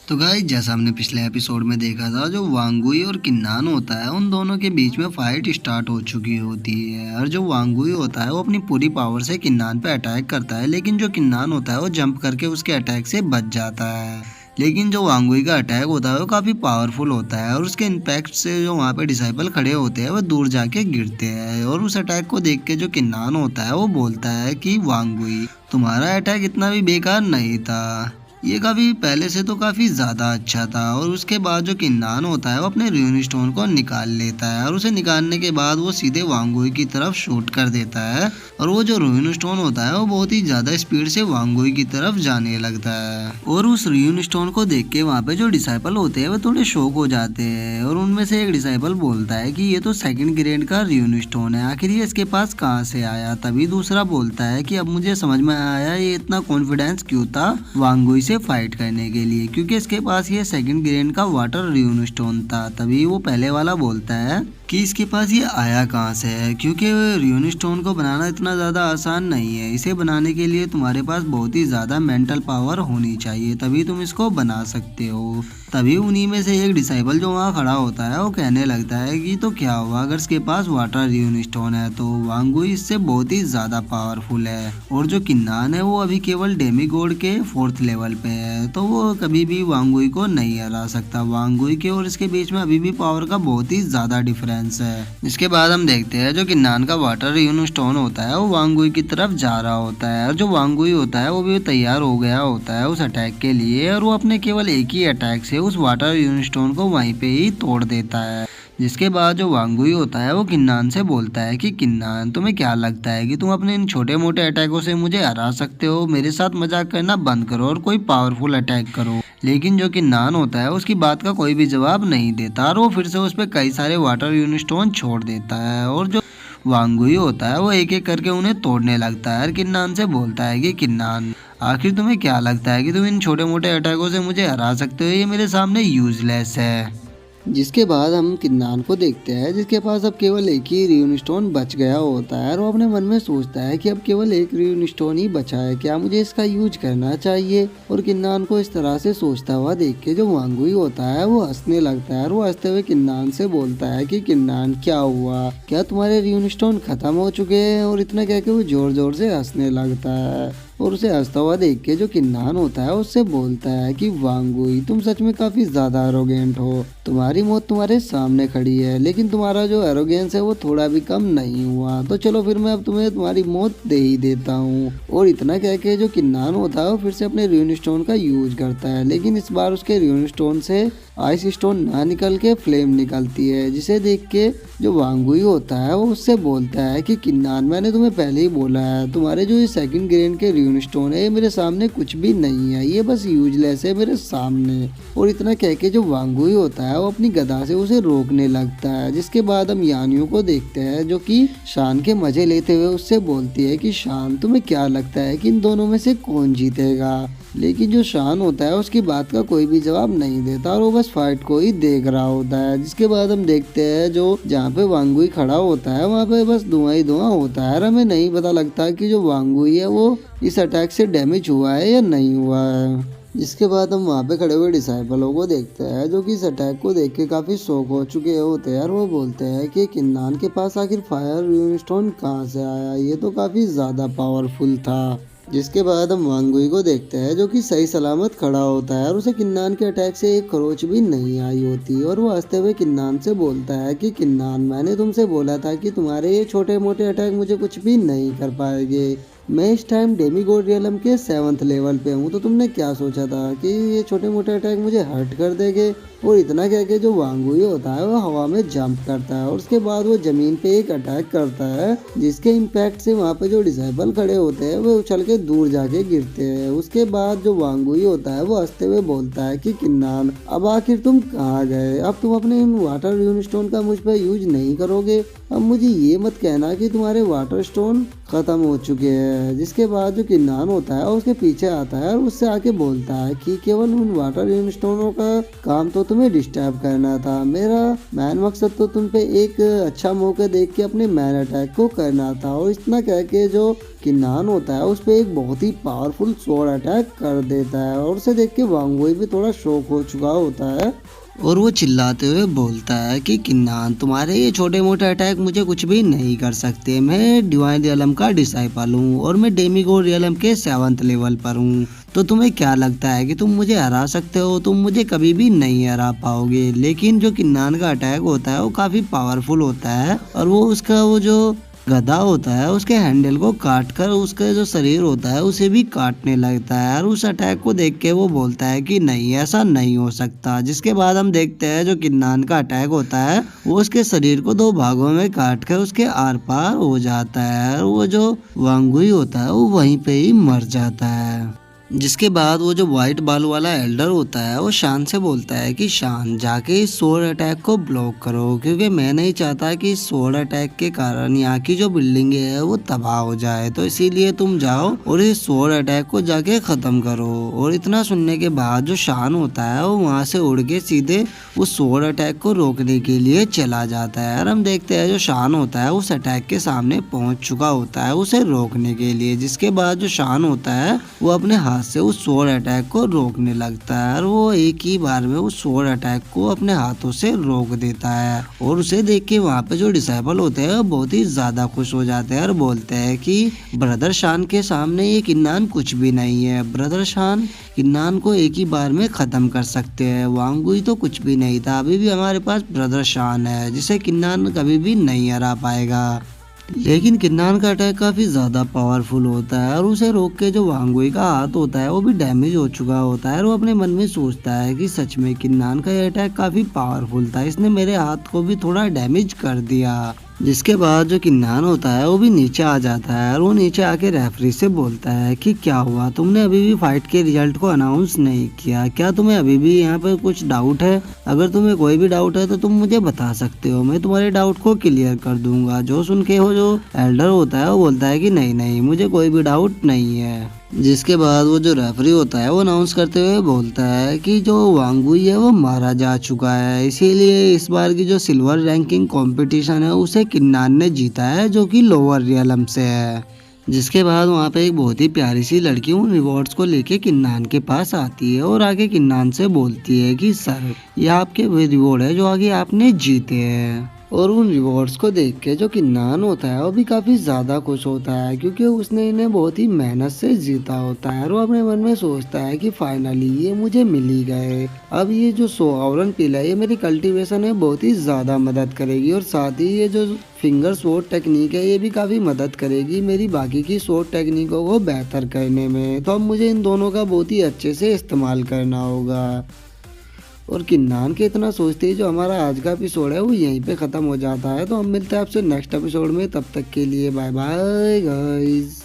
तो गाइस जैसा हमने पिछले एपिसोड में देखा था, जो वांगुई और किन्नान होता है उन दोनों के बीच में फाइट स्टार्ट हो चुकी होती है। और जो वांगुई होता है वो अपनी पूरी पावर से किन्नान पे अटैक करता है, लेकिन जो किन्नान होता है वो जंप करके उसके अटैक से बच जाता है। लेकिन जो वांगुई का अटैक होता है वो काफ़ी पावरफुल होता है और उसके इम्पैक्ट से जो वहाँ पे डिसाइपल खड़े होते हैं वो दूर जाके गिरते हैं। और उस अटैक को देख के जो किन्नान होता है वो बोलता है कि वांगुई, तुम्हारा अटैक इतना भी बेकार नहीं था, ये काफ़ी पहले से तो काफ़ी ज़्यादा अच्छा था। और उसके बाद जो किन्नान होता है वो अपने र्यून स्टोन को निकाल लेता है और उसे निकालने के बाद वो सीधे वांगुई की तरफ शूट कर देता है। और वो जो र्यून स्टोन होता है वो बहुत ही ज़्यादा स्पीड से वांगुई की तरफ जाने लगता है। और उस र्यून स्टोन को देख के वहाँ पे जो डिसाइपल होते हैं वो थोड़े शौक हो जाते हैं। और उनमें से एक डिसाइपल बोलता है कि ये तो सेकंड ग्रेड का र्यून स्टोन है, आखिर ये इसके पास कहाँ से आया। तभी दूसरा बोलता है कि अब मुझे समझ में आया ये इतना कॉन्फिडेंस क्यों था वांगुई से फाइट करने के लिए, क्योंकि इसके पास ये सेकंड ग्रेड का वाटर र्यून स्टोन था। तभी वो पहले वाला बोलता है कि इसके पास ये आया कहाँ से है, क्योंकि र्यून स्टोन को बनाना इतना ज़्यादा आसान नहीं है। इसे बनाने के लिए तुम्हारे पास बहुत ही ज़्यादा मेंटल पावर होनी चाहिए, तभी तुम इसको बना सकते हो। तभी उन्हीं में से एक डिसाइबल जो वहाँ खड़ा होता है वो कहने लगता है कि तो क्या हुआ अगर इसके पास वाटर र्यून स्टोन है, तो वांगुई इससे बहुत ही ज़्यादा पावरफुल है। और जो किन्नान है वो अभी केवल डेमीगॉड के 4th लेवल पे है, तो वो कभी भी वांगुई को नहीं हरा सकता। वांगुई के और इसके बीच में अभी भी पावर का बहुत ही ज़्यादा डिफरेंस है। इसके बाद हम देखते हैं जो किन्नान का वाटर र्यून स्टोन होता है वो वांगुई की तरफ जा रहा होता है। और जो वांगुई होता है वो भी तैयार हो गया होता है उस अटैक के लिए, और वो अपने केवल एक ही अटैक से उस वाटर र्यून स्टोन को वहीं पे ही तोड़ देता है। जिसके बाद जो वांगुई होता है वो किन्नान से बोलता है कि किन्नान, तुम्हें क्या लगता है कि तुम अपने इन छोटे मोटे अटैकों से मुझे हरा सकते हो? मेरे साथ मजाक करना बंद करो और कोई पावरफुल अटैक करो। लेकिन जो किन्नान होता है उसकी बात का कोई भी जवाब नहीं देता और वो फिर से उस पर कई सारे वाटर र्यून स्टोन छोड़ देता है। और जो वांगुई होता है वो एक एक करके उन्हें तोड़ने लगता है और किन्नान से बोलता है कि किन्नान, आखिर तुम्हें क्या लगता है कि तुम इन छोटे मोटे अटैकों से मुझे हरा सकते हो? ये मेरे सामने यूजलेस है। जिसके बाद हम किन्नान को देखते हैं जिसके पास अब केवल एक ही र्यून स्टोन बच गया होता है और वो अपने मन में सोचता है कि अब केवल एक र्यून स्टोन ही बचा है, क्या मुझे इसका यूज करना चाहिए? और किन्नान को इस तरह से सोचता हुआ देख के जो वांगुई होता है वो हंसने लगता है और वो हंसते हुए किन्नान से बोलता है कि किन्नान, क्या हुआ, क्या तुम्हारे र्यून स्टोन खत्म हो चुके हैं? और इतना कह के वो जोर जोर से हंसने लगता है। और उसे हंसता हुआ देख के जो किन्नान होता है उससे बोलता है कि वांगुई, तुम सच में काफी ज्यादा एरोगेंट हो, तुम्हारी मौत तुम्हारे सामने खड़ी है, लेकिन तुम्हारा जो एरोगेंस है वो थोड़ा भी कम नहीं हुआ, तो चलो फिर मैं अब तुम्हें तुम्हारी मौत दे ही देता हूँ। और इतना कह के जो किन्नान होता है वो फिर से अपने र्यून स्टोन का यूज करता है, लेकिन इस बार उसके र्यून स्टोन से आइस स्टोन ना निकल के फ्लेम निकलती है। जिसे देख के जो वांगुई होता है वो उससे बोलता है कि किन्नान, मैंने तुम्हें पहले ही बोला है, तुम्हारे जो ये सेकंड ग्रेड के र्यून स्टोन है ये मेरे सामने कुछ भी नहीं है, ये बस यूजलेस है मेरे सामने। और इतना कह के जो वांगुई होता है वो अपनी गदा से उसे रोकने लगता है। जिसके बाद हम यानियों को देखते हैं जो कि शान के मजे लेते हुए उससे बोलती है कि शान, तुम्हें क्या लगता है कि इन दोनों में से कौन जीतेगा? लेकिन जो शान होता है उसकी बात का कोई भी जवाब नहीं देता और वो बस फाइट को ही देख रहा होता है। जिसके बाद हम देखते हैं जो जहाँ पे वांगुई खड़ा होता है वहाँ पे बस धुआं ही धुआं होता है और हमें नहीं पता लगता कि जो वांगुई है वो इस अटैक से डैमेज हुआ है या नहीं हुआ है। इसके बाद हम वहाँ पे खड़े हुए डिसाइपलों को देखते हैं जो कि इस अटैक को देख के काफी शौक हो चुके होते हैं और वो बोलते हैं कि किन्नान के पास आखिर फायर र्यून स्टोन कहाँ से आया, ये तो काफी ज्यादा पावरफुल था। जिसके बाद हम वांगुई को देखते हैं जो कि सही सलामत खड़ा होता है और उसे किन्नान के अटैक से एक खरोच भी नहीं आई होती। और वो हंसते हुए किन्नान से बोलता है कि किन्नान, मैंने तुमसे बोला था कि तुम्हारे ये छोटे मोटे अटैक मुझे कुछ भी नहीं कर पाएंगे, मैं इस टाइम डेमीगॉड रियलम के 7th लेवल पे हूँ, तो तुमने क्या सोचा था कि ये छोटे मोटे अटैक मुझे हर्ट कर देंगे? और इतना कह के जो वांगुई होता है वो हवा में जंप करता है और उसके बाद वो जमीन पे एक अटैक करता है जिसके इम्पैक्ट से वहाँ पे जो डिसाइबल खड़े होते हैं वो उछल के दूर जाके गिरते हैं। उसके बाद जो वांगुई होता है वो हंसते हुए बोलता है कि किन्नान, अब आखिर तुम कहाँ गए? अब तुम अपने इन वाटर र्यून स्टोन का मुझ पर यूज नहीं करोगे? अब मुझे ये मत कहना कि तुम्हारे वाटर स्टोन खत्म हो चुके हैं। जिसके बाद जो किन्नान होता है उसके पीछे आता है और उससे आके बोलता है कि केवल उन वाटर स्टोनों का काम तो तुम्हें डिस्टर्ब करना था, मेरा मैन मकसद तो तुम पे एक अच्छा मौका देख के अपने मैन अटैक को करना था। और इतना कह के जो किन्नान होता है उस पे एक बहुत ही पावरफुल स्वॉर्ड अटैक कर देता है और उसे देख के वांगुई भी थोड़ा शॉक हो चुका होता है और वो चिल्लाते हुए बोलता है कि किन्नान, तुम्हारे ये छोटे मोटे अटैक मुझे कुछ भी नहीं कर सकते। मैं डिवाइन रियलम का डिसाइपल हूँ और मैं डेमिगोड रियलम के 7th लेवल पर हूँ। तो तुम्हें क्या लगता है कि तुम मुझे हरा सकते हो? तुम मुझे कभी भी नहीं हरा पाओगे। लेकिन जो किन्नान का अटैक होता है वो काफ़ी पावरफुल होता है और वो उसका वो जो गधा होता है उसके हैंडल को काट कर उसका जो शरीर होता है उसे भी काटने लगता है और उस अटैक को देख के वो बोलता है कि नहीं, ऐसा नहीं हो सकता। जिसके बाद हम देखते हैं जो किन्नान का अटैक होता है वो उसके शरीर को 2 भागों में काट कर उसके आर पार हो जाता है और वो जो वांगुई होता है वो वहीं पे ही मर जाता है। जिसके बाद वो जो व्हाइट बाल वाला एल्डर होता है वो शान से बोलता है कि शान, जाके इस स्वॉर्ड अटैक को ब्लॉक करो, क्योंकि मैं नहीं चाहता कि इस स्वॉर्ड अटैक के कारण यहाँ की जो बिल्डिंग है वो तबाह हो जाए। तो इसीलिए तुम जाओ और इस स्वॉर्ड अटैक को जाके खत्म करो। और इतना सुनने के बाद जो शान होता है वो वहाँ से उड़ के सीधे उस स्वॉर्ड अटैक को रोकने के लिए चला जाता है। और हम देखते हैं जो शान होता है उस अटैक के सामने पहुँच चुका होता है उसे रोकने के लिए। जिसके बाद जो शान होता है वो अपने हाथ से उस स्वॉर्ड अटैक को रोकने लगता है और वो एक ही बार में उस स्वॉर्ड अटैक को अपने हाथों से रोक देता है। और उसे देख के वहाँ पे जो डिसाइपल होते हैं वो बहुत ही ज्यादा खुश हो जाते हैं और बोलते हैं कि ब्रदर शान के सामने ये किन्नान कुछ भी नहीं है। ब्रदर शान किन्नान को एक ही बार में खत्म कर सकते हैं। वांगुई तो कुछ भी नहीं था, अभी भी हमारे पास ब्रदर शान है जिसे किन्नान कभी भी नहीं हरा पाएगा। लेकिन किन्नान का अटैक काफी ज्यादा पावरफुल होता है और उसे रोक के जो वांगुई का हाथ होता है वो भी डैमेज हो चुका होता है और वो अपने मन में सोचता है कि सच में किन्नान का ये अटैक काफी पावरफुल था, इसने मेरे हाथ को भी थोड़ा डैमेज कर दिया। जिसके बाद जो किन्नान होता है वो भी नीचे आ जाता है और वो नीचे आके रेफरी से बोलता है कि क्या हुआ, तुमने अभी भी फाइट के रिजल्ट को अनाउंस नहीं किया, क्या तुम्हें अभी भी यहाँ पर कुछ डाउट है? अगर तुम्हें कोई भी डाउट है तो तुम मुझे बता सकते हो, मैं तुम्हारे डाउट को क्लियर कर दूंगा। जो सुन के वो जो एल्डर होता है वो बोलता है कि नहीं नहीं, मुझे कोई भी डाउट नहीं है। जिसके बाद वो जो रेफरी होता है वो अनाउंस करते हुए बोलता है कि जो वांगुई है वो मारा जा चुका है, इसीलिए इस बार की जो सिल्वर रैंकिंग कंपटीशन है उसे किन्नान ने जीता है जो कि लोअर रियलम से है। जिसके बाद वहाँ पे एक बहुत ही प्यारी सी लड़की उन रिवॉर्ड्स को लेके किन्नान के पास आती है और आगे किन्नान से बोलती है कि सर, ये आपके वो रिवॉर्ड है जो आगे आपने जीते हैं। और उन रिवॉर्ड्स को देख के जो किन्नान होता है वो भी काफ़ी ज़्यादा खुश होता है क्योंकि उसने इन्हें बहुत ही मेहनत से जीता होता है और वो अपने मन में सोचता है कि फाइनली ये मुझे मिल ही गए। अब ये जो सोवरन पिल है ये मेरी कल्टीवेशन में बहुत ही ज़्यादा मदद करेगी और साथ ही ये जो फिंगर शॉट टेक्निक है ये भी काफ़ी मदद करेगी मेरी बाकी की शॉट टेक्निकों को बेहतर करने में। तो अब मुझे इन दोनों का बहुत ही अच्छे से इस्तेमाल करना होगा। और किन्नान के इतना सोचते ही जो हमारा आज का एपिसोड है वो यहीं पे ख़त्म हो जाता है। तो हम मिलते हैं आपसे नेक्स्ट एपिसोड में, तब तक के लिए बाय बाय गाइस।